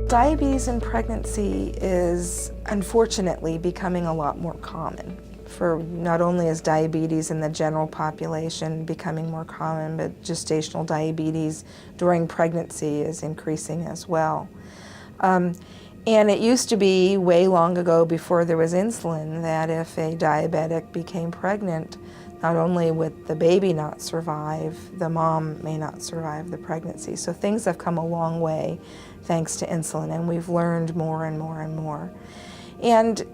Diabetes in pregnancy is unfortunately becoming a lot more common. For not only is diabetes in the general population becoming more common, but gestational diabetes during pregnancy is increasing as well. And it used to be way long ago, before there was insulin, that if a diabetic became pregnant, not only would the baby not survive, the mom may not survive the pregnancy. So things have come a long way thanks to insulin, and we've learned more and more and more. And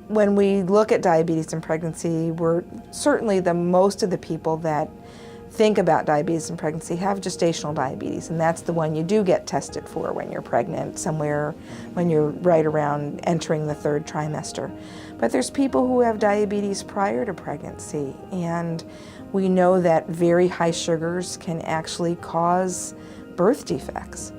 when we look at diabetes in pregnancy, we're certainly most of the people that think about diabetes in pregnancy have gestational diabetes, and that's the one you do get tested for when you're pregnant, somewhere when you're right around entering the 3rd trimester. But there's people who have diabetes prior to pregnancy, and we know that very high sugars can actually cause birth defects.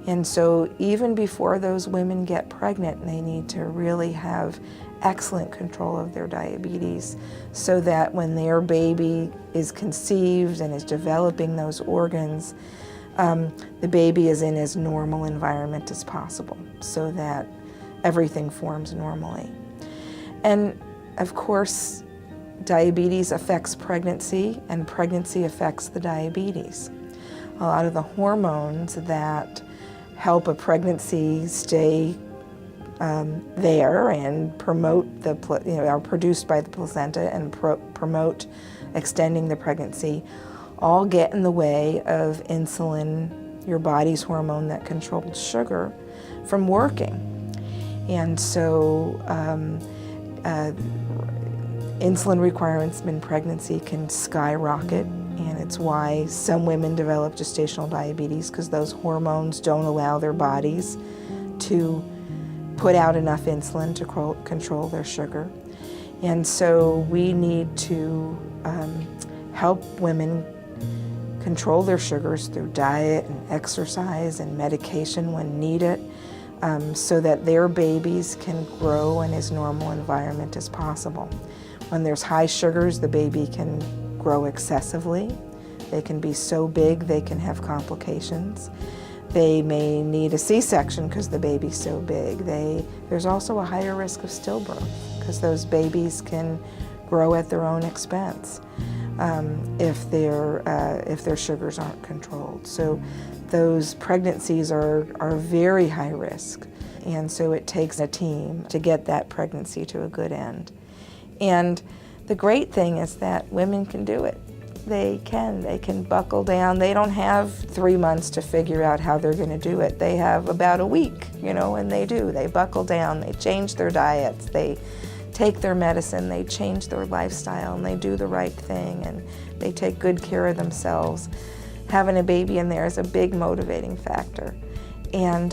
And so even before those women get pregnant, they need to really have excellent control of their diabetes so that when their baby is conceived and is developing those organs, the baby is in as normal environment as possible so that everything forms normally. And of course, diabetes affects pregnancy, and pregnancy affects the diabetes. A lot of the hormones that help a pregnancy stay there and promote are produced by the placenta and promote extending the pregnancy, all get in the way of insulin, your body's hormone that controls sugar, from working. And so insulin requirements in pregnancy can skyrocket, and it's why some women develop gestational diabetes, because those hormones don't allow their bodies to put out enough insulin to control their sugar. And so we need to help women control their sugars through diet and exercise and medication when needed, so that their babies can grow in as normal environment as possible. When there's high sugars, the baby can grow excessively. They can be so big they can have complications. They may need a C-section because the baby's so big. There's also a higher risk of stillbirth because those babies can grow at their own expense if their sugars aren't controlled. So those pregnancies are very high risk, and so it takes a team to get that pregnancy to a good end. And the great thing is that women can do it. They can buckle down. They don't have 3 months to figure out how they're going to do it. They have about a week, and they do. They buckle down, they change their diets, they take their medicine, they change their lifestyle, and they do the right thing, and they take good care of themselves. Having a baby in there is a big motivating factor. And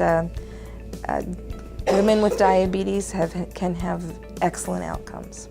women with diabetes can have excellent outcomes.